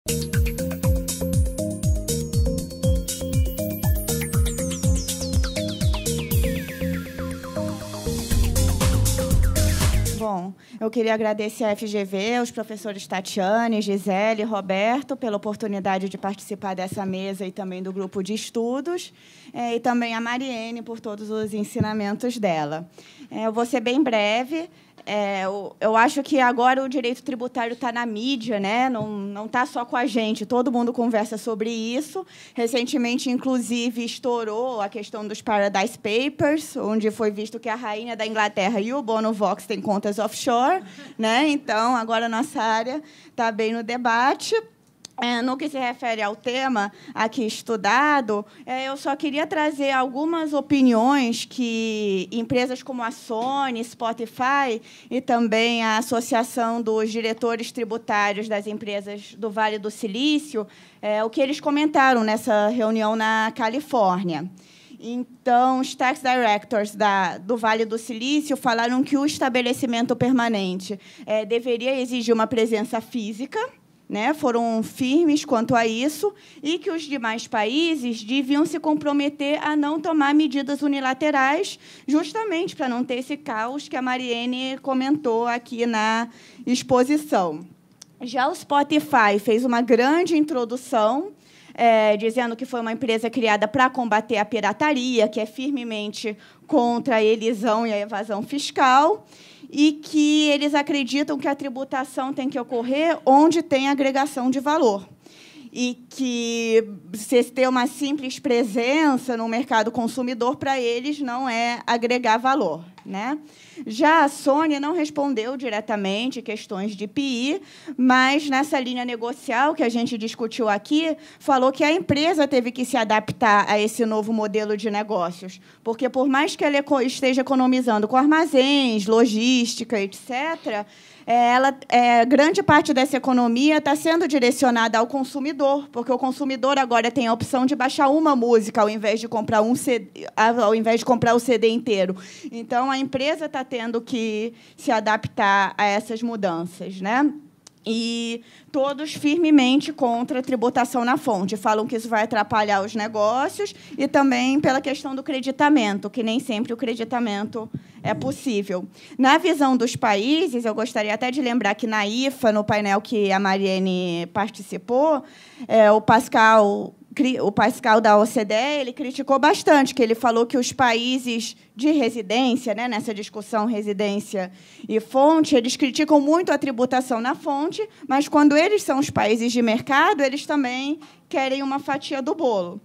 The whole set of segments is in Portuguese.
Bom, eu queria agradecer à FGV, aos professores Tatiane, Gisele, Roberto, pela oportunidade de participar dessa mesa e também do grupo de estudos, e também a Mariene por todos os ensinamentos dela. Eu vou ser bem breve. Eu acho que agora o direito tributário está na mídia, né? Não está só com a gente, todo mundo conversa sobre isso. Recentemente, inclusive, estourou a questão dos Paradise Papers, onde foi visto que a rainha da Inglaterra e o Bono Vox têm contas offshore, né? Então, agora a nossa área está bem no debate. No que se refere ao tema aqui estudado, eu só queria trazer algumas opiniões que empresas como a Sony, Spotify e também a Associação dos Diretores Tributários das Empresas do Vale do Silício, o que eles comentaram nessa reunião na Califórnia. Então, os tax directors do Vale do Silício falaram que o estabelecimento permanente deveria exigir uma presença física, né, foram firmes quanto a isso, e que os demais países deviam se comprometer a não tomar medidas unilaterais, justamente para não ter esse caos que a Mariene comentou aqui na exposição. Já o Spotify fez uma grande introdução, dizendo que foi uma empresa criada para combater a pirataria, que é firmemente contra a elisão e a evasão fiscal, e que eles acreditam que a tributação tem que ocorrer onde tem agregação de valor. E que se ter uma simples presença no mercado consumidor, para eles, não é agregar valor, né? Já a Sony não respondeu diretamente questões de PI, mas, nessa linha negocial que a gente discutiu aqui, falou que a empresa teve que se adaptar a esse novo modelo de negócios, porque, por mais que ela esteja economizando com armazéns, logística, etc., grande parte dessa economia está sendo direcionada ao consumidor, porque o consumidor agora tem a opção de baixar uma música ao invés de comprar o CD inteiro. Então, a empresa está tendo que se adaptar a essas mudanças, né? E todos firmemente contra a tributação na fonte. Falam que isso vai atrapalhar os negócios e também pela questão do creditamento, que nem sempre o creditamento é possível. Na visão dos países, eu gostaria até de lembrar que, na IFA, no painel que a Mariene participou, o Pascal da OCDE, ele criticou bastante, que ele falou que os países de residência, né, nessa discussão residência e fonte, eles criticam muito a tributação na fonte, mas, quando eles são os países de mercado, eles também querem uma fatia do bolo.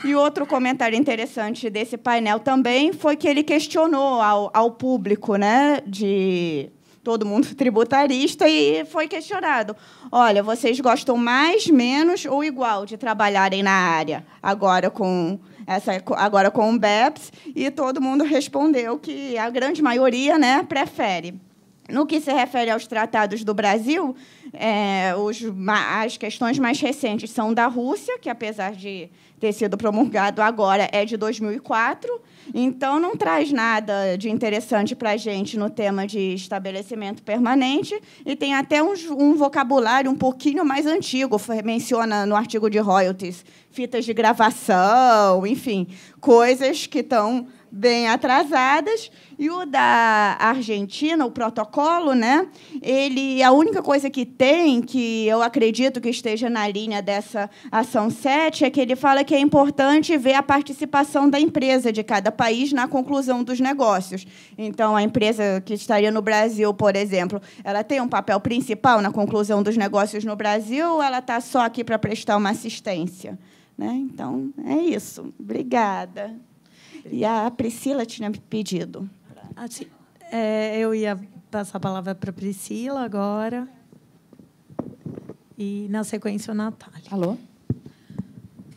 E outro comentário interessante desse painel também foi que ele questionou ao público, né, de todo mundo tributarista, e foi questionado: olha, vocês gostam mais, menos ou igual de trabalharem na área agora com o BEPS? E todo mundo respondeu que a grande maioria, né, prefere. No que se refere aos tratados do Brasil, as questões mais recentes são da Rússia, que, apesar de ter sido promulgado agora, é de 2004. Então, não traz nada de interessante para a gente no tema de estabelecimento permanente, e tem até um vocabulário um pouquinho mais antigo, menciona no artigo de royalties, fitas de gravação, enfim, coisas que estão bem atrasadas. E o da Argentina, o protocolo, né, a única coisa que tem, que eu acredito que esteja na linha dessa ação 7, é que ele fala que é importante ver a participação da empresa de cada país na conclusão dos negócios. Então, a empresa que estaria no Brasil, por exemplo, ela tem um papel principal na conclusão dos negócios no Brasil, ou ela está só aqui para prestar uma assistência, né? Então, é isso. Obrigada. E a Priscila tinha me pedido. Eu ia passar a palavra para a Priscila agora. E, na sequência, o Natália. Alô?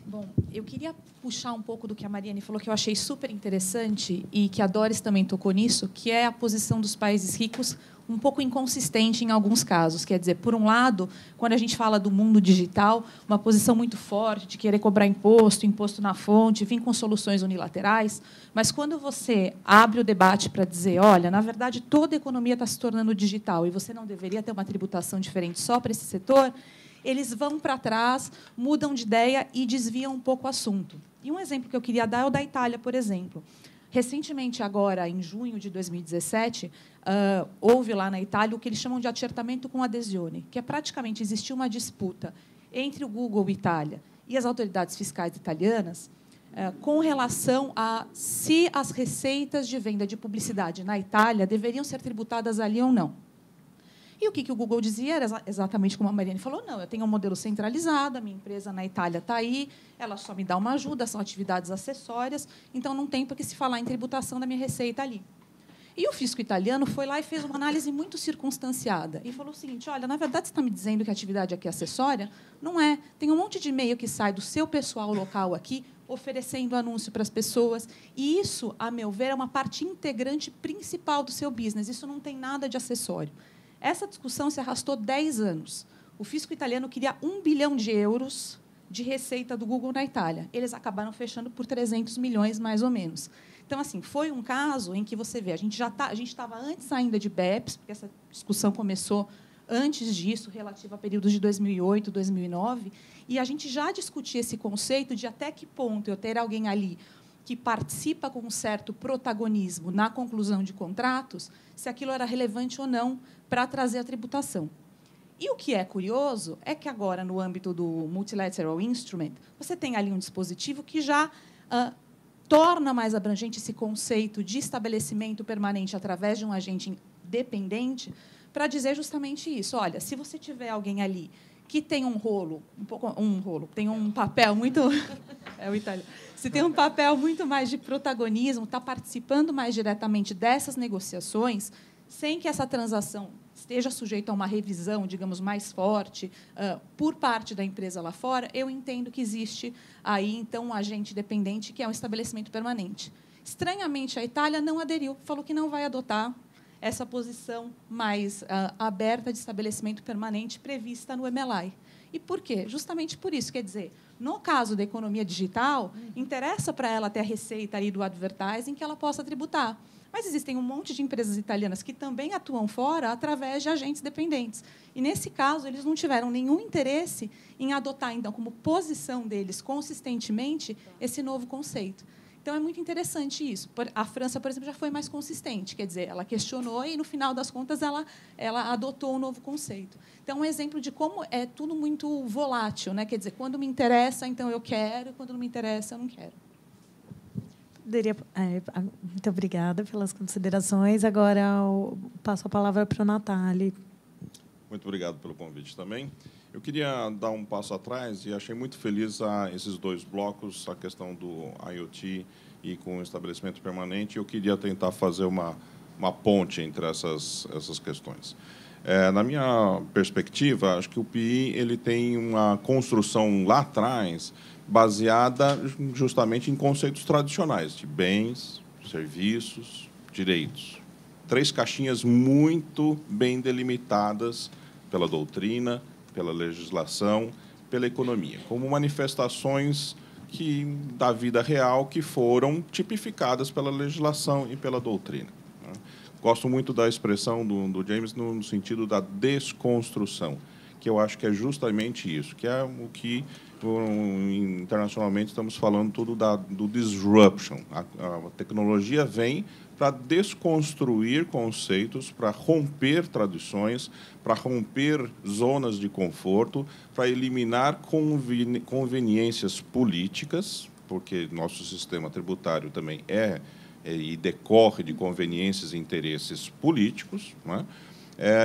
Bom, eu queria puxar um pouco do que a Mariane falou, que eu achei super interessante, e que a Doris também tocou nisso, que é a posição dos países ricos um pouco inconsistente em alguns casos. Quer dizer, por um lado, quando a gente fala do mundo digital, uma posição muito forte de querer cobrar imposto na fonte, vir com soluções unilaterais, mas, quando você abre o debate para dizer, olha, na verdade, toda a economia está se tornando digital e você não deveria ter uma tributação diferente só para esse setor, eles vão para trás, mudam de ideia e desviam um pouco o assunto. E um exemplo que eu queria dar é o da Itália, por exemplo. Recentemente, agora, em junho de 2017, houve lá na Itália o que eles chamam de acertamento com adesione, que é praticamente existir uma disputa entre o Google Itália e as autoridades fiscais italianas com relação a se as receitas de venda de publicidade na Itália deveriam ser tributadas ali ou não. E o que o Google dizia era exatamente como a Mariane falou, não, eu tenho um modelo centralizado, a minha empresa na Itália está aí, ela só me dá uma ajuda, são atividades acessórias, então não tem por que se falar em tributação da minha receita ali. E o fisco italiano foi lá e fez uma análise muito circunstanciada e falou o seguinte, olha, na verdade, você está me dizendo que a atividade aqui é acessória? Não é. Tem um monte de e-mail que sai do seu pessoal local aqui, oferecendo anúncio para as pessoas, e isso, a meu ver, é uma parte integrante principal do seu business. Isso não tem nada de acessório. Essa discussão se arrastou 10 anos. O fisco italiano queria 1 bilhão de euros de receita do Google na Itália. Eles acabaram fechando por 300 milhões, mais ou menos. Então, assim, foi um caso em que você vê, a gente estava antes ainda de BEPS, porque essa discussão começou antes disso, relativa a períodos de 2008, 2009, e a gente já discutia esse conceito de até que ponto eu ter alguém ali que participa com um certo protagonismo na conclusão de contratos, se aquilo era relevante ou não para trazer a tributação. E o que é curioso é que agora, no âmbito do Multilateral Instrument, você tem ali um dispositivo que já torna mais abrangente esse conceito de estabelecimento permanente através de um agente dependente, para dizer justamente isso. Olha, se você tiver alguém ali que tem tem um papel muito o italiano. Se tem um papel muito mais de protagonismo, está participando mais diretamente dessas negociações, sem que essa transação esteja sujeita a uma revisão, digamos, mais forte por parte da empresa lá fora, eu entendo que existe aí, então, um agente dependente, que é um estabelecimento permanente. Estranhamente, a Itália não aderiu, falou que não vai adotar essa posição mais aberta de estabelecimento permanente prevista no MLI. E por quê? Justamente por isso. Quer dizer, no caso da economia digital, interessa para ela ter a receita aí do advertising que ela possa tributar. Mas existem um monte de empresas italianas que também atuam fora através de agentes dependentes. E, nesse caso, eles não tiveram nenhum interesse em adotar, então, como posição deles, consistentemente, esse novo conceito. Então, é muito interessante isso. A França, por exemplo, já foi mais consistente. Quer dizer, ela questionou e, no final das contas, ela adotou um novo conceito. Então, é um exemplo de como é tudo muito volátil, né? Quer dizer, quando me interessa, então eu quero, quando não me interessa, eu não quero. Muito obrigada pelas considerações. Agora, eu passo a palavra para a Natália. Muito obrigado pelo convite também. Eu queria dar um passo atrás e achei muito feliz esses dois blocos, a questão do IoT e com o estabelecimento permanente. Eu queria tentar fazer uma ponte entre essas questões. Na minha perspectiva, acho que o PI ele tem uma construção lá atrás baseada justamente em conceitos tradicionais de bens, serviços, direitos. 3 caixinhas muito bem delimitadas pela doutrina, pela legislação, pela economia, como manifestações da vida real que foram tipificadas pela legislação e pela doutrina. Gosto muito da expressão do James no sentido da desconstrução, que eu acho que é justamente isso, que é o que internacionalmente estamos falando tudo do disruption. A tecnologia vem para desconstruir conceitos, para romper tradições, para romper zonas de conforto, para eliminar conveniências políticas, porque nosso sistema tributário também e decorre de conveniências e interesses políticos, não é?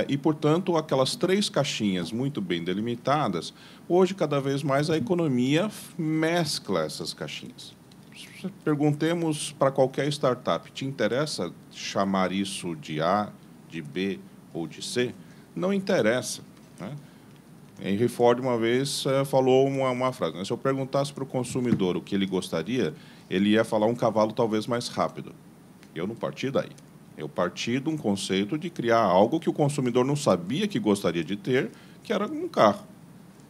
E, portanto, aquelas 3 caixinhas muito bem delimitadas, hoje, cada vez mais, a economia mescla essas caixinhas. Perguntemos para qualquer startup, te interessa chamar isso de A, de B ou de C? Não interessa, né? Henry Ford, uma vez, falou uma frase, né? Se eu perguntasse para o consumidor o que ele gostaria, ele ia falar um cavalo talvez mais rápido. Eu não parti daí. Eu parti de um conceito de criar algo que o consumidor não sabia que gostaria de ter, que era um carro.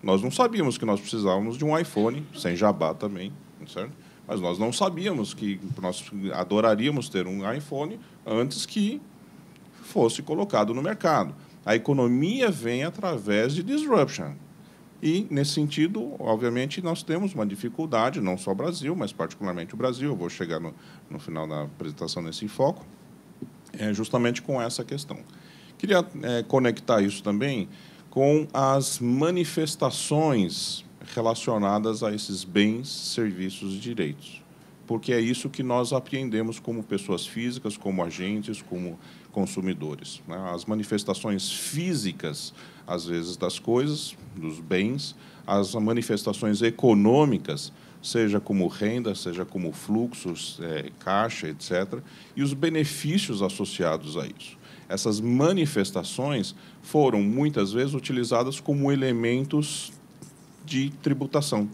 Nós não sabíamos que nós precisávamos de um iPhone, sem jabá também, certo? Mas nós não sabíamos que nós adoraríamos ter um iPhone antes que fosse colocado no mercado. A economia vem através de disruption. E, nesse sentido, obviamente, nós temos uma dificuldade, não só o Brasil, mas particularmente o Brasil, eu vou chegar no final da apresentação nesse foco, justamente com essa questão. Queria conectar isso também com as manifestações relacionadas a esses bens, serviços e direitos, porque é isso que nós apreendemos como pessoas físicas, como agentes, como consumidores. As manifestações físicas, às vezes, das coisas, dos bens, as manifestações econômicas, seja como renda, seja como fluxos, caixa, etc., e os benefícios associados a isso. Essas manifestações foram, muitas vezes, utilizadas como elementos de tributação,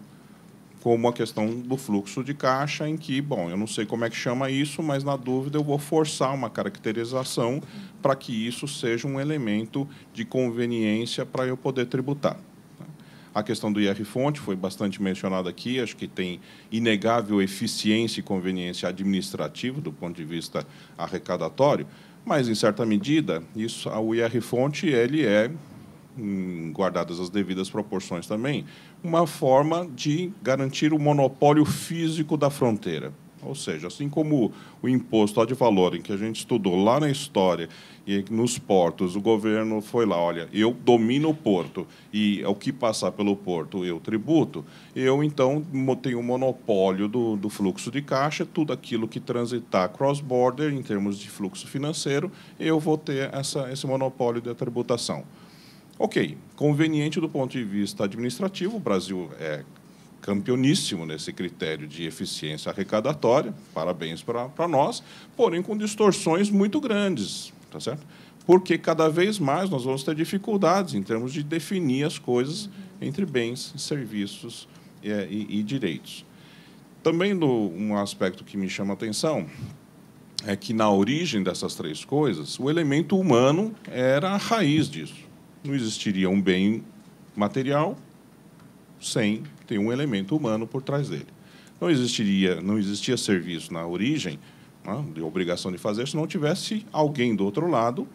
como a questão do fluxo de caixa, em que, bom, eu não sei como é que chama isso, mas, na dúvida, eu vou forçar uma caracterização para que isso seja um elemento de conveniência para eu poder tributar. A questão do IR-fonte foi bastante mencionada aqui, acho que tem inegável eficiência e conveniência administrativa do ponto de vista arrecadatório, mas, em certa medida, o IR-fonte ele é, guardadas as devidas proporções também, uma forma de garantir o monopólio físico da fronteira. Ou seja, assim como o imposto ad valorem, que a gente estudou lá na história, e nos portos, o governo foi lá, olha, eu domino o porto, e o que passar pelo porto eu tributo, eu, então, tenho o monopólio do fluxo de caixa, tudo aquilo que transitar cross-border, em termos de fluxo financeiro, eu vou ter esse monopólio da tributação. Ok, conveniente do ponto de vista administrativo, o Brasil é campeoníssimo nesse critério de eficiência arrecadatória, parabéns para nós, porém com distorções muito grandes, tá certo? Porque cada vez mais nós vamos ter dificuldades em termos de definir as coisas entre bens, serviços e direitos. Também um aspecto que me chama a atenção é que, na origem dessas três coisas, o elemento humano era a raiz disso. Não existiria um bem material sem ter um elemento humano por trás dele. Não existia serviço na origem, de obrigação de fazer, se não tivesse alguém do outro lado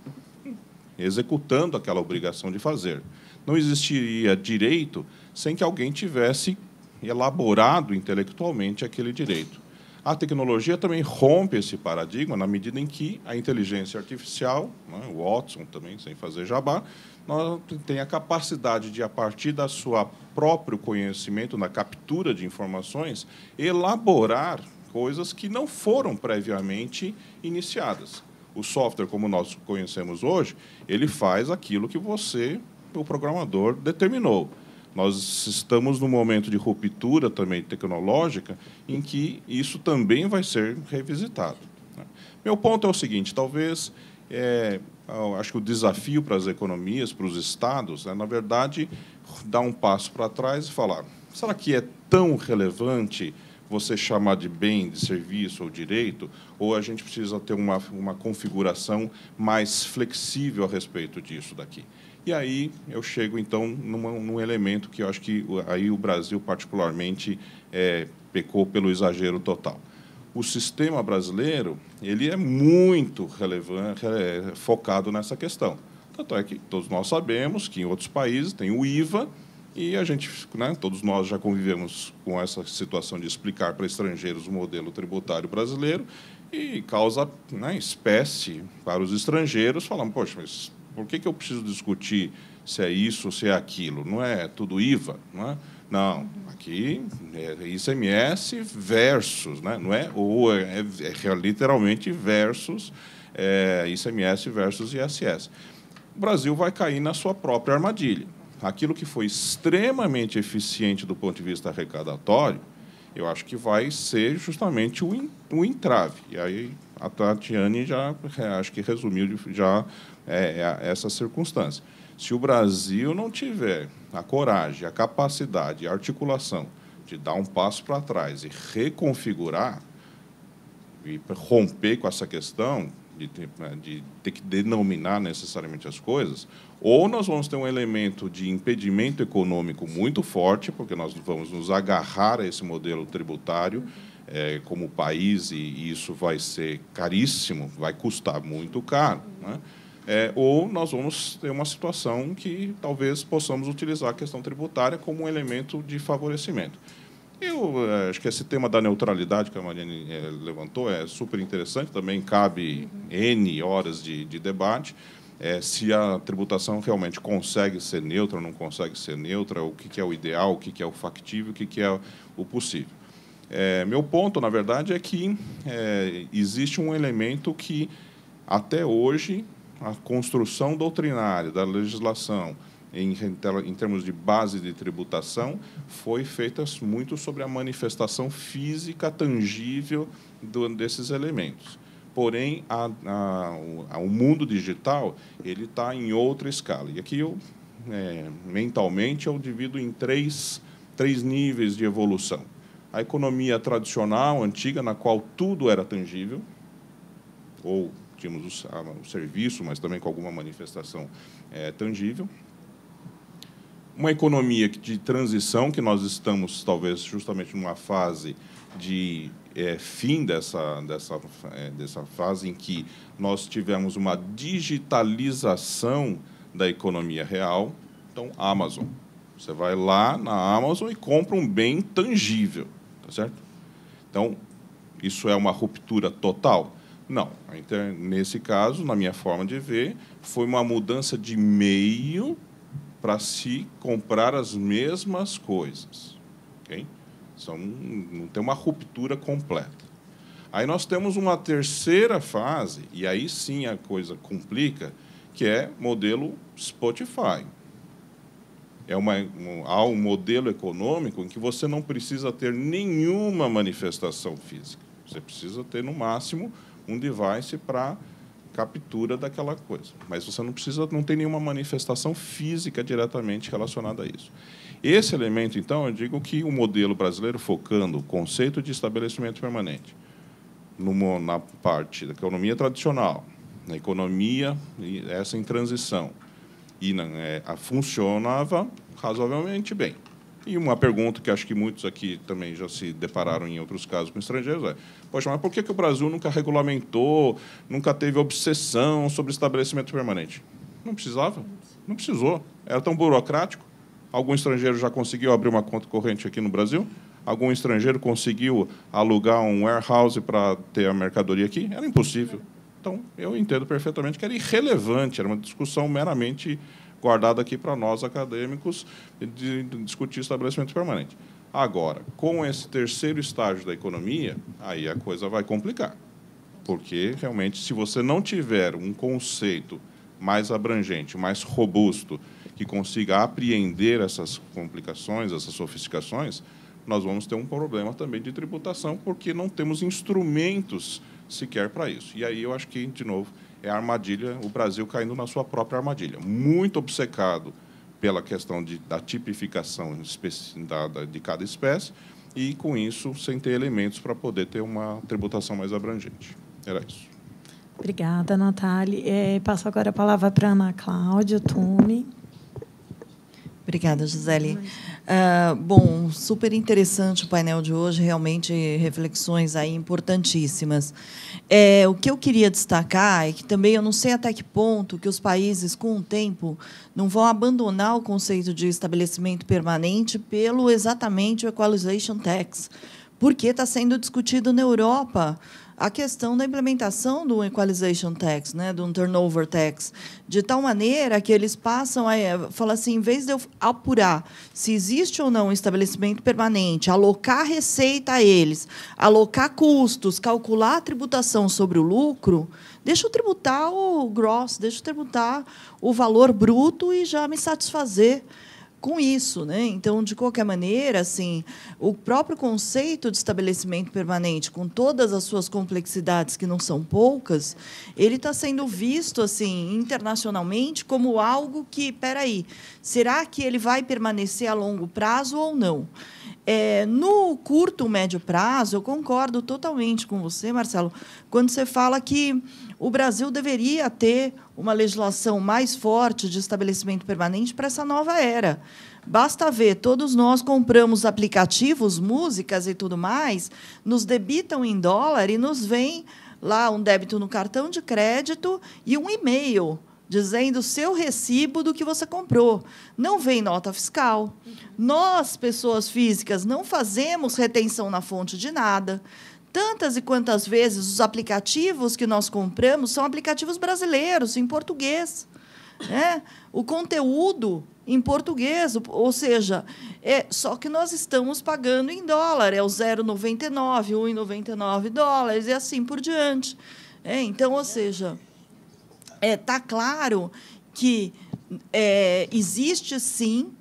executando aquela obrigação de fazer. Não existiria direito sem que alguém tivesse elaborado intelectualmente aquele direito. A tecnologia também rompe esse paradigma na medida em que a inteligência artificial, o Watson também, sem fazer jabá, tem a capacidade de, a partir da sua próprio conhecimento, na captura de informações, elaborar coisas que não foram previamente iniciadas. O software, como nós conhecemos hoje, ele faz aquilo que você, o programador, determinou. Nós estamos num momento de ruptura também tecnológica em que isso também vai ser revisitado. Meu ponto é o seguinte, talvez, acho que o desafio para as economias, para os estados, é, na verdade, dar um passo para trás e falar, será que é tão relevante você chamar de bem, de serviço ou direito, ou a gente precisa ter uma configuração mais flexível a respeito disso daqui? E aí eu chego, então, num elemento que eu acho que aí o Brasil, particularmente, pecou pelo exagero total. O sistema brasileiro ele é muito relevante, focado nessa questão. Tanto é que todos nós sabemos que, em outros países, tem o IVA, e a gente, todos nós já convivemos com essa situação de explicar para estrangeiros o modelo tributário brasileiro, e causa espécie para os estrangeiros, falando, poxa, mas por que eu preciso discutir se é isso ou se é aquilo? Não é tudo IVA? Não é? Não, aqui é ICMS versus, não é? Ou é literalmente versus ICMS versus ISS. O Brasil vai cair na sua própria armadilha. Aquilo que foi extremamente eficiente do ponto de vista arrecadatório, eu acho que vai ser justamente o entrave. E aí a Tatiane já acho que resumiu já essa circunstância. Se o Brasil não tiver a coragem, a capacidade, a articulação de dar um passo para trás e reconfigurar, e romper com essa questão de ter que denominar necessariamente as coisas, ou nós vamos ter um elemento de impedimento econômico muito forte, porque nós vamos nos agarrar a esse modelo tributário como país, e isso vai ser caríssimo, vai custar muito caro, ou nós vamos ter uma situação que talvez possamos utilizar a questão tributária como um elemento de favorecimento. Eu acho que esse tema da neutralidade que a Mariane levantou é super interessante, também cabe N horas de debate, se a tributação realmente consegue ser neutra ou não consegue ser neutra, o que é o ideal, o que é o factível, o que é o possível. Meu ponto, na verdade, é que existe um elemento que, até hoje, a construção doutrinária da legislação, em termos de base de tributação, foi feita muito sobre a manifestação física tangível desses elementos. Porém, o mundo digital ele está em outra escala. E aqui, mentalmente, eu divido em três níveis de evolução. A economia tradicional, antiga, na qual tudo era tangível, ou tínhamos o serviço, mas também com alguma manifestação tangível. Uma economia de transição, que nós estamos, talvez, justamente numa fase de fim dessa fase em que nós tivemos uma digitalização da economia real. Então, Amazon. Você vai lá na Amazon e compra um bem tangível, tá certo? Então, isso é uma ruptura total? Não. Nesse caso, na minha forma de ver, foi uma mudança de meio para se comprar as mesmas coisas. Okay? Não tem uma ruptura completa. Aí nós temos uma terceira fase, e aí sim a coisa complica, que é modelo Spotify. Há um modelo econômico em que você não precisa ter nenhuma manifestação física. Você precisa ter, no máximo, um device para captura daquela coisa. Mas você não tem nenhuma manifestação física diretamente relacionada a isso. Esse elemento, então, eu digo que o modelo brasileiro, focando o conceito de estabelecimento permanente na parte da economia tradicional, na economia essa em transição, e funcionava razoavelmente bem. E uma pergunta que acho que muitos aqui também já se depararam em outros casos com estrangeiros é: poxa, mas por que o Brasil nunca regulamentou, nunca teve obsessão sobre estabelecimento permanente? Não precisava, não precisou. Era tão burocrático. Algum estrangeiro já conseguiu abrir uma conta corrente aqui no Brasil? Algum estrangeiro conseguiu alugar um warehouse para ter a mercadoria aqui? Era impossível. Então, eu entendo perfeitamente que era irrelevante, era uma discussão meramente guardada aqui para nós, acadêmicos, de discutir estabelecimento permanente. Agora, com esse terceiro estágio da economia, aí a coisa vai complicar. Porque, realmente, se você não tiver um conceito mais abrangente, mais robusto, que consiga apreender essas complicações, essas sofisticações, nós vamos ter um problema também de tributação, porque não temos instrumentos sequer para isso. E aí eu acho que, de novo, é a armadilha, o Brasil caindo na sua própria armadilha. Muito obcecado pela questão da tipificação de cada espécie e, com isso, sem ter elementos para poder ter uma tributação mais abrangente. Era isso. Obrigada, Natália. Passo agora a palavra para a Ana Cláudia Tume. Obrigada, Gisele. Bom, super interessante o painel de hoje, realmente reflexões aí importantíssimas. O que eu queria destacar é que também eu não sei até que ponto que os países, com o tempo, não vão abandonar o conceito de estabelecimento permanente pelo exatamente o Equalization Tax, porque está sendo discutido na Europa a questão da implementação do Equalization Tax, né, do Turnover Tax, de tal maneira que eles passam a falar assim, em vez de eu apurar se existe ou não um estabelecimento permanente, alocar receita a eles, alocar custos, calcular a tributação sobre o lucro, deixa eu tributar o gross, deixa eu tributar o valor bruto e já me satisfazer com isso, né? Então, de qualquer maneira, assim, o próprio conceito de estabelecimento permanente, com todas as suas complexidades que não são poucas, ele está sendo visto assim internacionalmente como algo que, espera aí, será que ele vai permanecer a longo prazo ou não? No curto, médio prazo, eu concordo totalmente com você, Marcelo, quando você fala que o Brasil deveria ter uma legislação mais forte de estabelecimento permanente para essa nova era. Basta ver, todos nós compramos aplicativos, músicas e tudo mais, nos debitam em dólar e nos vem lá um débito no cartão de crédito e um e-mail dizendo o seu recibo do que você comprou. Não vem nota fiscal. Nós, pessoas físicas, não fazemos retenção na fonte de nada. Tantas e quantas vezes os aplicativos que nós compramos são aplicativos brasileiros, em português. Né? O conteúdo em português, ou seja, só que nós estamos pagando em dólar, é o 0,99, 1,99 dólares, e assim por diante. Então, ou seja, está claro que existe sim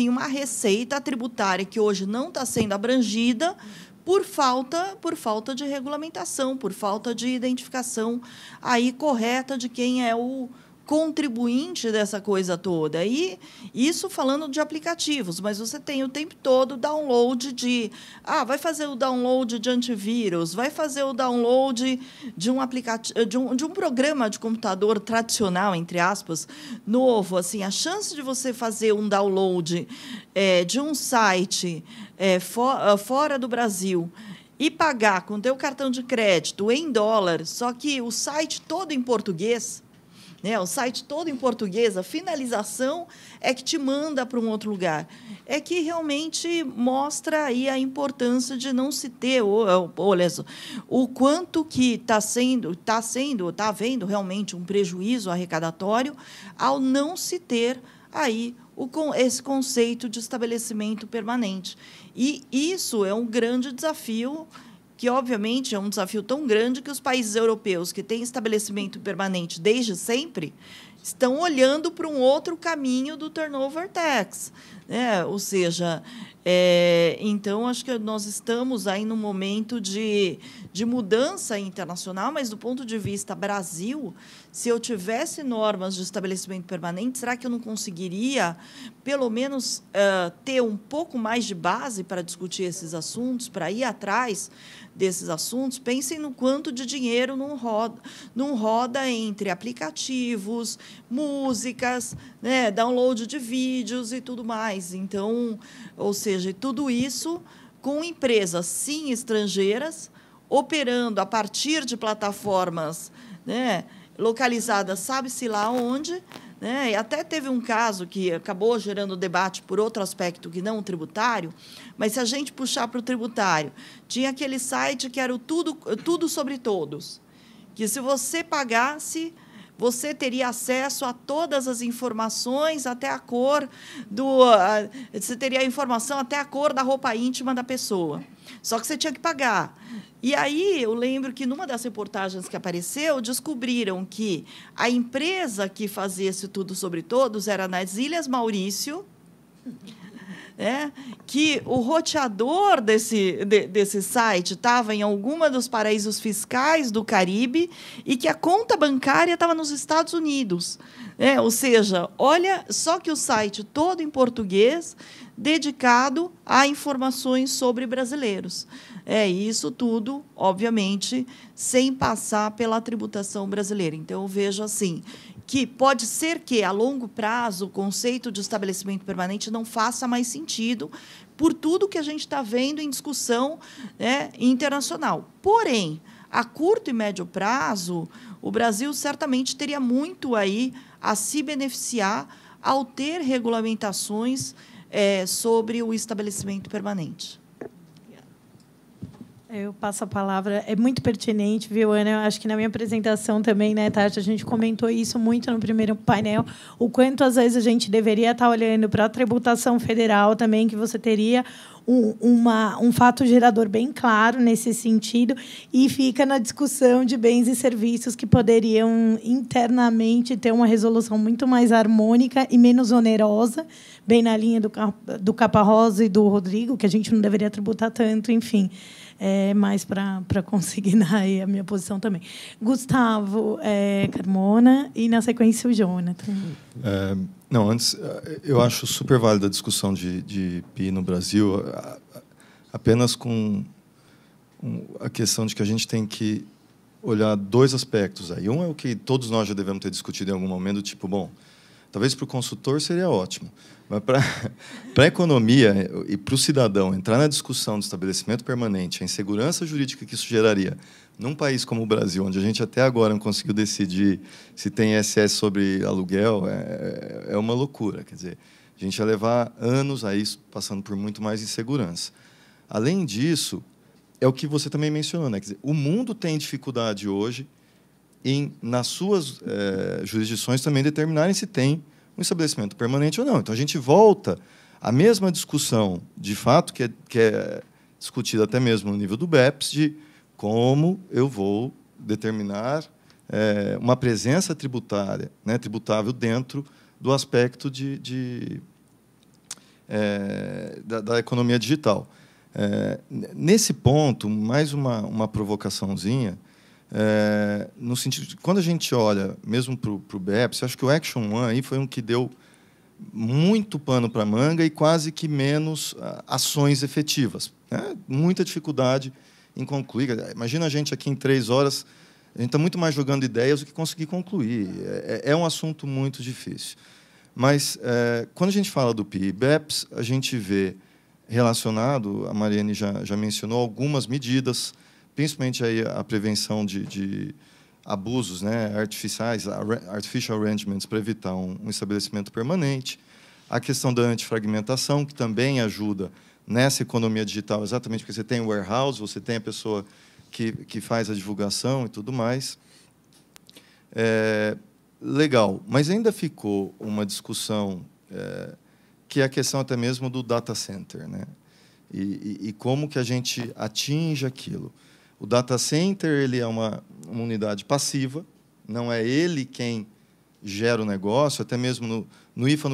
uma receita tributária que hoje não está sendo abrangida por falta de regulamentação, por falta de identificação aí correta de quem é o contribuinte dessa coisa toda. E isso falando de aplicativos, mas você tem o tempo todo download de... vai fazer o download de antivírus, vai fazer o download de um aplicativo, de um programa de computador tradicional, entre aspas, novo. Assim, a chance de você fazer um download de um site fora do Brasil e pagar com o teu cartão de crédito em dólar, só que o site todo em português... O site todo em português, a finalização é que te manda para um outro lugar. É que realmente mostra aí a importância de não se ter, olha só, o quanto que está havendo realmente um prejuízo arrecadatório ao não se ter aí esse conceito de estabelecimento permanente. E isso é um grande desafio, que, obviamente, é um desafio tão grande que os países europeus que têm estabelecimento permanente desde sempre estão olhando para um outro caminho do turnover tax. Ou seja, então, acho que nós estamos aí num momento de mudança internacional, mas, do ponto de vista Brasil, se eu tivesse normas de estabelecimento permanente, será que eu não conseguiria, pelo menos, ter um pouco mais de base para discutir esses assuntos, para ir atrás desses assuntos? Pensem no quanto de dinheiro não roda entre aplicativos, músicas, download de vídeos e tudo mais. Então, ou seja, tudo isso com empresas, sim, estrangeiras, operando a partir de plataformas localizadas, sabe-se lá onde. E até teve um caso que acabou gerando debate por outro aspecto que não o tributário, mas se a gente puxar para o tributário, tinha aquele site que era o Tudo Sobre Todos, que se você pagasse, você teria acesso a todas as informações, até a cor você teria a informação até a cor da roupa íntima da pessoa. Só que você tinha que pagar. E aí, eu lembro que, numa das reportagens que apareceu, descobriram que a empresa que fazia esse Tudo Sobre Todos era nas Ilhas Maurício, que o roteador desse site estava em alguma dos paraísos fiscais do Caribe e que a conta bancária estava nos Estados Unidos. Ou seja, olha, só que o site todo em português, dedicado a informações sobre brasileiros. Isso tudo, obviamente, sem passar pela tributação brasileira. Então, eu vejo assim, que pode ser que, a longo prazo, o conceito de estabelecimento permanente não faça mais sentido por tudo que a gente está vendo em discussão internacional. Porém, a curto e médio prazo, o Brasil certamente teria muito aí a se beneficiar ao ter regulamentações sobre o estabelecimento permanente. Eu passo a palavra. É muito pertinente, viu, Ana? Eu acho que na minha apresentação também, Tati, a gente comentou isso muito no primeiro painel, o quanto, às vezes, a gente deveria estar olhando para a tributação federal também, que você teria um fato gerador bem claro nesse sentido, e fica na discussão de bens e serviços que poderiam internamente ter uma resolução muito mais harmônica e menos onerosa, bem na linha do Caparrosa e do Rodrigo, que a gente não deveria tributar tanto, enfim. Mais para consignar aí a minha posição também. Gustavo, Carmona, e, na sequência, o Jonathan. Não, antes, eu acho super válida a discussão de PI no Brasil, apenas com a questão de que a gente tem que olhar dois aspectos aí. Um é o que todos nós já devemos ter discutido em algum momento, tipo, bom, Talvez para o consultor seria ótimo, mas para a economia e para o cidadão entrar na discussão do estabelecimento permanente, a insegurança jurídica que isso geraria num país como o Brasil, onde a gente até agora não conseguiu decidir se tem ISS sobre aluguel, é uma loucura. Quer dizer, a gente ia levar anos a isso, passando por muito mais insegurança. Além disso, é o que você também mencionou, né? Quer dizer, o mundo tem dificuldade hoje em, nas suas jurisdições, também determinarem se tem um estabelecimento permanente ou não. Então, a gente volta à mesma discussão, de fato, que é discutida até mesmo no nível do BEPS, de como eu vou determinar uma presença tributária, né, tributável dentro do aspecto da economia digital. Nesse ponto, mais uma provocaçãozinha, no sentido de, quando a gente olha mesmo para o BEPS, acho que o Action One aí foi um que deu muito pano para a manga e quase que menos ações efetivas, né? Muita dificuldade em concluir. Imagina a gente aqui em 3 horas, a gente está muito mais jogando ideias do que conseguir concluir. É um assunto muito difícil. Mas, quando a gente fala do PI-BEPS, a gente vê relacionado, a Mariane já mencionou, algumas medidas, principalmente aí a prevenção de abusos, né, artificiais, artificial arrangements, para evitar um estabelecimento permanente, a questão da antifragmentação, que também ajuda nessa economia digital, exatamente porque você tem o warehouse, você tem a pessoa que faz a divulgação e tudo mais. Legal, mas ainda ficou uma discussão que é a questão até mesmo do data center, né? E como que a gente atinge aquilo. O data center ele é uma unidade passiva, não é ele quem gera o negócio. Até mesmo no IFA,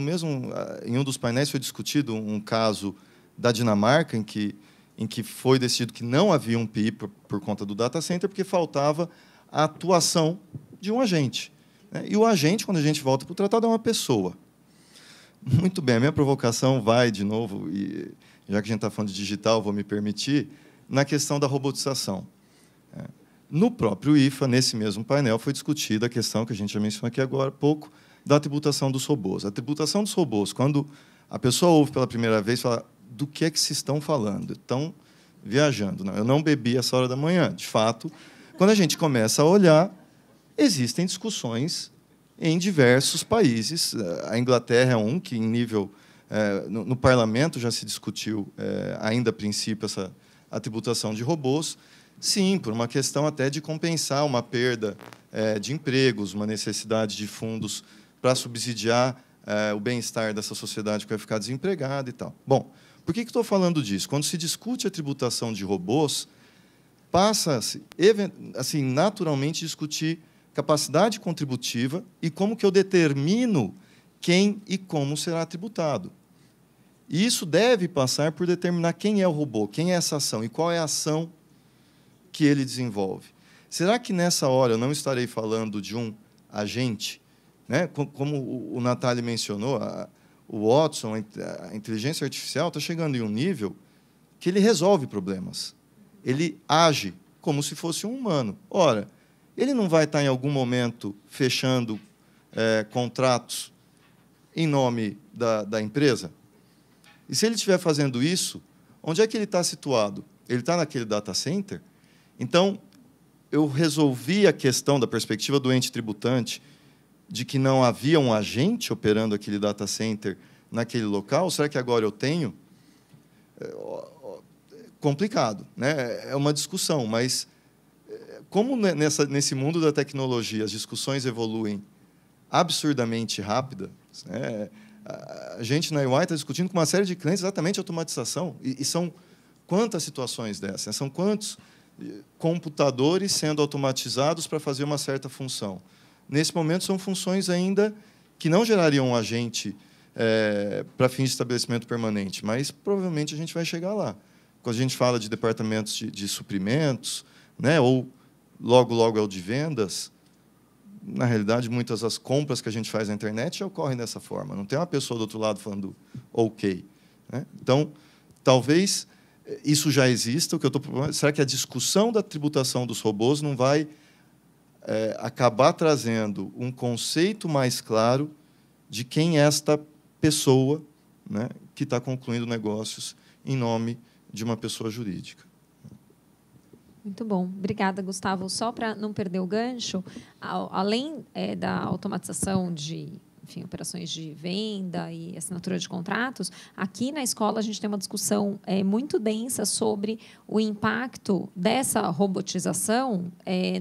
em um dos painéis foi discutido um caso da Dinamarca, em que foi decidido que não havia um PI por conta do data center, porque faltava a atuação de um agente, né? E o agente, quando a gente volta para o tratado, é uma pessoa. Muito bem, a minha provocação vai, de novo, e já que a gente está falando de digital, vou me permitir, na questão da robotização. No próprio IFA, nesse mesmo painel, foi discutida a questão que a gente já mencionou aqui agora há pouco, da tributação dos robôs. A tributação dos robôs, quando a pessoa ouve pela primeira vez, fala: do que é que se estão falando? Estão viajando. Não, eu não bebi essa hora da manhã. De fato, quando a gente começa a olhar, existem discussões em diversos países. A Inglaterra é um que, em nível... no parlamento já se discutiu, ainda a princípio, a tributação de robôs. Sim, por uma questão até de compensar uma perda de empregos, uma necessidade de fundos para subsidiar o bem-estar dessa sociedade que vai ficar desempregada e tal. Bom, por que estou falando disso? Quando se discute a tributação de robôs, passa-se, assim, naturalmente, discutir capacidade contributiva e como que eu determino quem e como será tributado. E isso deve passar por determinar quem é o robô, quem é essa ação e qual é a ação que ele desenvolve. Será que, nessa hora, eu não estarei falando de um agente? Né? Como o Natália mencionou, o Watson, a inteligência artificial, está chegando em um nível que ele resolve problemas. Ele age como se fosse um humano. Ora, ele não vai estar, em algum momento, fechando contratos em nome da empresa? E se ele estiver fazendo isso, onde é que ele está situado? Ele está naquele data center? Então, eu resolvi a questão da perspectiva do ente tributante de que não havia um agente operando aquele data center naquele local. Será que agora eu tenho? Complicado, né? É uma discussão, mas como nesse mundo da tecnologia as discussões evoluem absurdamente rápidas, né? A gente na EY está discutindo com uma série de clientes exatamente automatização. E são quantas situações dessas? Né? São quantos computadores sendo automatizados para fazer uma certa função? Nesse momento, são funções ainda que não gerariam um agente para fins de estabelecimento permanente, mas provavelmente a gente vai chegar lá. Quando a gente fala de departamentos de suprimentos, né, ou logo é o de vendas, na realidade, muitas das compras que a gente faz na internet já ocorrem dessa forma. Não tem uma pessoa do outro lado falando OK, né? Então, talvez isso já exista. O que eu estou... Será que a discussão da tributação dos robôs não vai acabar trazendo um conceito mais claro de quem é esta pessoa, né, que está concluindo negócios em nome de uma pessoa jurídica. Muito bom. Obrigada, Gustavo. Só para não perder o gancho, além da automatização de operações de venda e assinatura de contratos, aqui na escola a gente tem uma discussão muito densa sobre o impacto dessa robotização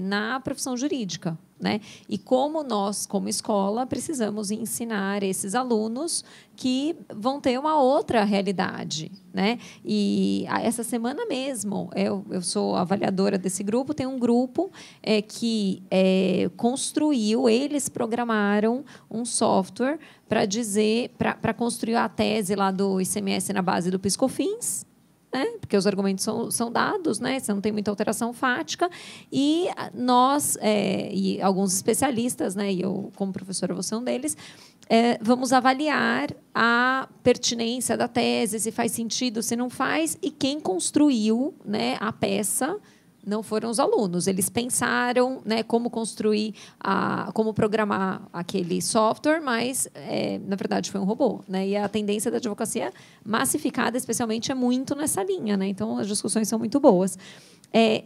na profissão jurídica, né? E como nós, como escola, precisamos ensinar esses alunos que vão ter uma outra realidade, né? E essa semana mesmo, eu sou avaliadora desse grupo, tem um grupo que construiu, eles programaram um software para construir a tese lá do ICMS na base do PIS/COFINS, né? Porque os argumentos são dados, né? Você não tem muita alteração fática. E nós, e alguns especialistas, né? E eu, como professora, vou ser um deles, vamos avaliar a pertinência da tese, se faz sentido, se não faz, e quem construiu, né, a peça não foram os alunos. Eles pensaram, né, como construir, como programar aquele software, mas, na verdade, foi um robô, né? E a tendência da advocacia massificada, especialmente, é muito nessa linha, né? Então, as discussões são muito boas.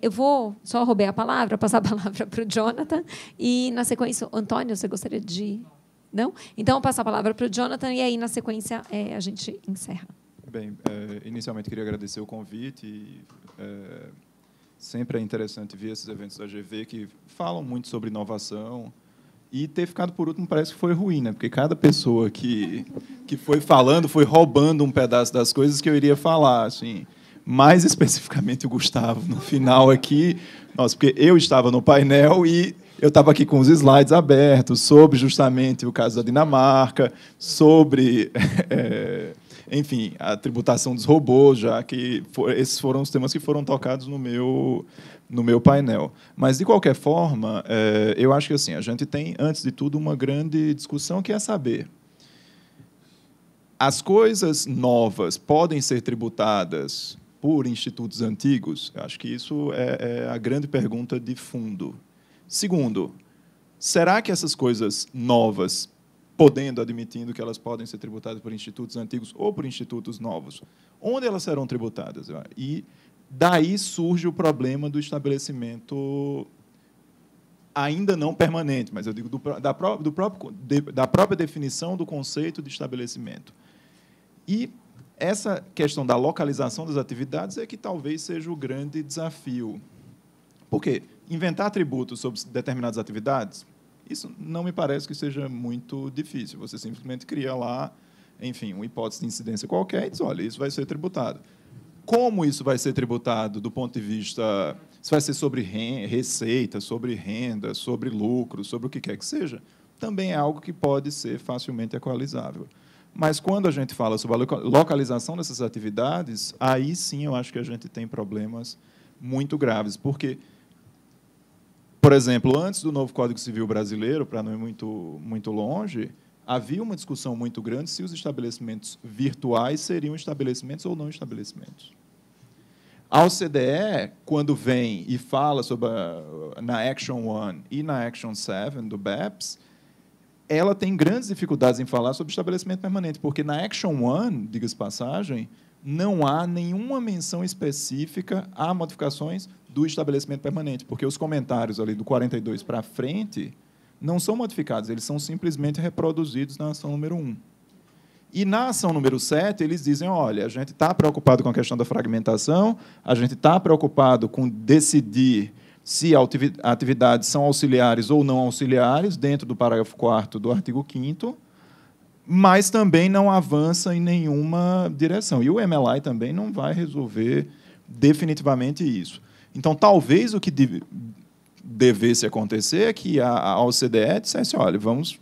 Eu vou só roubar a palavra, passar a palavra para o Jonathan, e, na sequência, Antônio, você gostaria de... Não? Então, passar a palavra para o Jonathan, e aí, na sequência, a gente encerra. Bem, inicialmente, queria agradecer o convite. Sempre é interessante ver esses eventos da GV que falam muito sobre inovação. E ter ficado por último parece que foi ruim, né? Porque cada pessoa que foi falando foi roubando um pedaço das coisas que eu iria falar. Assim. Mais especificamente o Gustavo, no final aqui. Nossa, porque eu estava no painel e eu estava aqui com os slides abertos sobre justamente o caso da Dinamarca, sobre... enfim, a tributação dos robôs, já que esses foram os temas que foram tocados no meu painel. Mas, de qualquer forma, eu acho que assim, a gente tem, antes de tudo, uma grande discussão que é saber: as coisas novas podem ser tributadas por institutos antigos? Eu acho que isso é a grande pergunta de fundo. Segundo, será que essas coisas novas, admitindo que elas podem ser tributadas por institutos antigos ou por institutos novos, onde elas serão tributadas? E daí surge o problema do estabelecimento ainda não permanente, mas eu digo da própria definição do conceito de estabelecimento. E essa questão da localização das atividades é que talvez seja o grande desafio. Por quê? Inventar tributos sobre determinadas atividades, isso não me parece que seja muito difícil. Você simplesmente cria lá, enfim, uma hipótese de incidência qualquer e diz, olha, isso vai ser tributado. Como isso vai ser tributado do ponto de vista... Se vai ser sobre receita, sobre renda, sobre lucro, sobre o que quer que seja, também é algo que pode ser facilmente equalizável. Mas, quando a gente fala sobre a localização dessas atividades, aí sim eu acho que a gente tem problemas muito graves, porque... Por exemplo, antes do novo Código Civil brasileiro, para não ir muito longe, havia uma discussão muito grande se os estabelecimentos virtuais seriam estabelecimentos ou não estabelecimentos. A OCDE, quando vem e fala sobre na Action 1 e na Action 7 do BEPS, ela tem grandes dificuldades em falar sobre estabelecimento permanente, porque na Action 1, diga-se passagem, não há nenhuma menção específica a modificações do estabelecimento permanente, porque os comentários ali do 42 para frente não são modificados, eles são simplesmente reproduzidos na ação número 1. E na ação número 7, eles dizem, olha, a gente está preocupado com a questão da fragmentação, a gente está preocupado com decidir se atividades são auxiliares ou não auxiliares, dentro do parágrafo 4º do artigo 5º, mas também não avança em nenhuma direção. E o MLI também não vai resolver definitivamente isso. Então, talvez o que devesse acontecer é que a OCDE dissesse, olha, vamos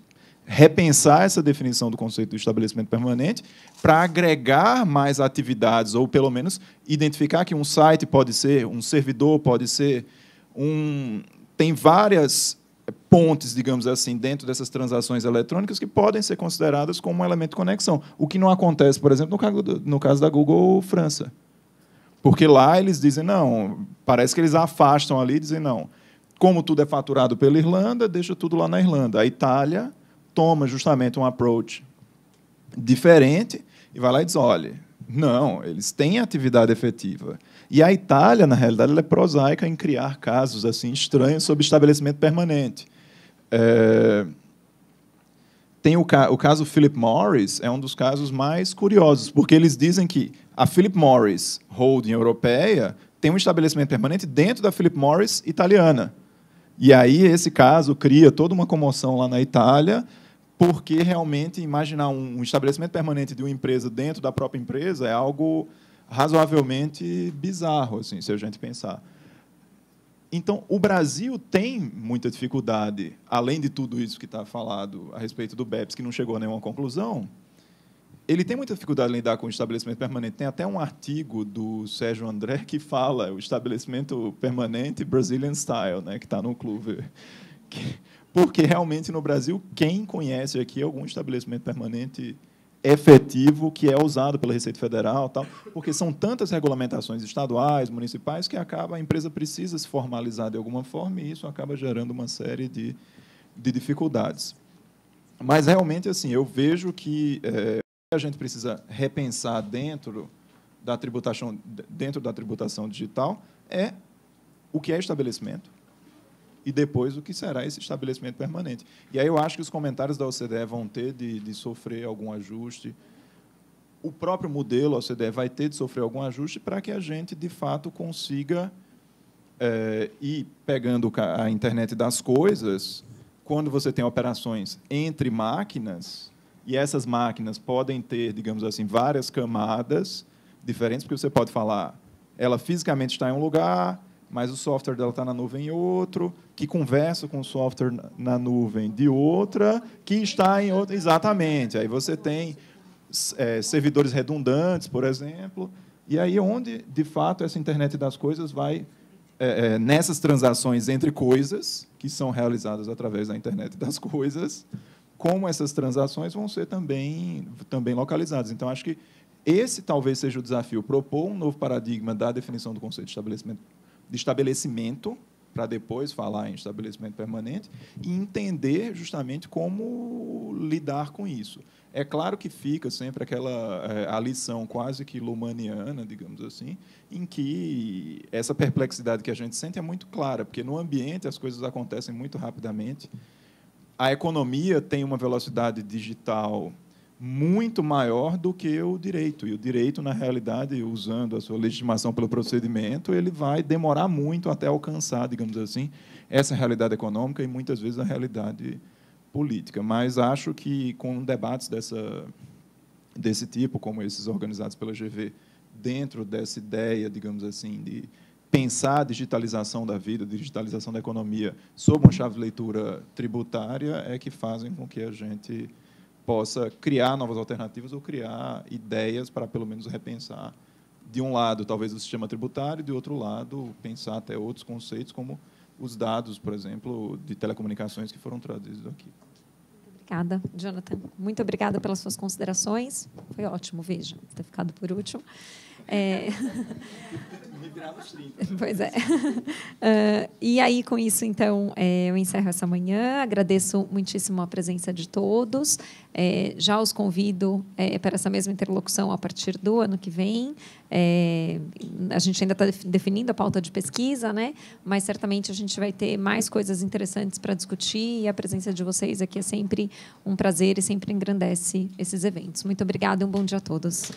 repensar essa definição do conceito do estabelecimento permanente para agregar mais atividades, ou, pelo menos, identificar que um site pode ser, um servidor pode ser, tem várias pontes, digamos assim, dentro dessas transações eletrônicas que podem ser consideradas como um elemento de conexão. O que não acontece, por exemplo, no caso da Google França. Porque lá eles dizem, não, parece que eles afastam ali e dizem, não, como tudo é faturado pela Irlanda, deixa tudo lá na Irlanda. A Itália toma justamente um approach diferente e vai lá e diz, olha, não, eles têm atividade efetiva. E a Itália, na realidade, ela é prosaica em criar casos assim estranhos sobre estabelecimento permanente. Tem o caso Philip Morris, é um dos casos mais curiosos, porque eles dizem que a Philip Morris Holding europeia tem um estabelecimento permanente dentro da Philip Morris italiana. E aí esse caso cria toda uma comoção lá na Itália, porque realmente imaginar um estabelecimento permanente de uma empresa dentro da própria empresa é algo razoavelmente bizarro, assim, se a gente pensar. Então, o Brasil tem muita dificuldade, além de tudo isso que está falado a respeito do BEPS, que não chegou a nenhuma conclusão, ele tem muita dificuldade em lidar com o estabelecimento permanente. Tem até um artigo do Sérgio André que fala o estabelecimento permanente Brazilian Style, né, que está no Clube. Porque, realmente, no Brasil, quem conhece aqui algum estabelecimento permanente efetivo que é usado pela Receita Federal, tal, porque são tantas regulamentações estaduais, municipais, que a empresa precisa se formalizar de alguma forma e isso acaba gerando uma série de dificuldades. Mas, realmente, assim, eu vejo que a gente precisa repensar dentro da tributação digital é o que é estabelecimento e depois o que será esse estabelecimento permanente. E aí eu acho que os comentários da OCDE vão ter de sofrer algum ajuste. O próprio modelo OCDE vai ter de sofrer algum ajuste para que a gente, de fato, consiga ir pegando a internet das coisas, quando você tem operações entre máquinas, e essas máquinas podem ter, digamos assim, várias camadas diferentes, porque você pode falar, ela fisicamente está em um lugar, mas o software dela está na nuvem em outro, que conversa com o software na nuvem de outra, que está em outra. Exatamente. Aí você tem servidores redundantes, por exemplo, e aí onde, de fato, essa internet das coisas vai, nessas transações entre coisas, que são realizadas através da internet das coisas, como essas transações vão ser também localizadas. Então, acho que esse talvez seja o desafio, propor um novo paradigma da definição do conceito de estabelecimento, para depois falar em estabelecimento permanente, e entender justamente como lidar com isso. É claro que fica sempre a lição quase que lumaniana, digamos assim, em que essa perplexidade que a gente sente é muito clara, porque no ambiente as coisas acontecem muito rapidamente, a economia tem uma velocidade digital muito maior do que o direito. E o direito, na realidade, usando a sua legitimação pelo procedimento, ele vai demorar muito até alcançar, digamos assim, essa realidade econômica e, muitas vezes, a realidade política. Mas acho que, com debates desse tipo, como esses organizados pela GV, dentro dessa ideia, digamos assim, de pensar a digitalização da vida, digitalização da economia, sob uma chave de leitura tributária, é que fazem com que a gente possa criar novas alternativas ou criar ideias para, pelo menos, repensar, de um lado, talvez, o sistema tributário, e, de outro lado, pensar até outros conceitos, como os dados, por exemplo, de telecomunicações que foram traduzidos aqui. Obrigada, Jonathan. Muito obrigada pelas suas considerações. Foi ótimo, veja, ter ficado por último. Me virar nos 30. Pois é. E aí, com isso, então, eu encerro essa manhã. Agradeço muitíssimo a presença de todos. Já os convido para essa mesma interlocução a partir do ano que vem. A gente ainda está definindo a pauta de pesquisa, né? Mas certamente a gente vai ter mais coisas interessantes para discutir, e a presença de vocês aqui é sempre um prazer e sempre engrandece esses eventos. Muito obrigada e um bom dia a todos.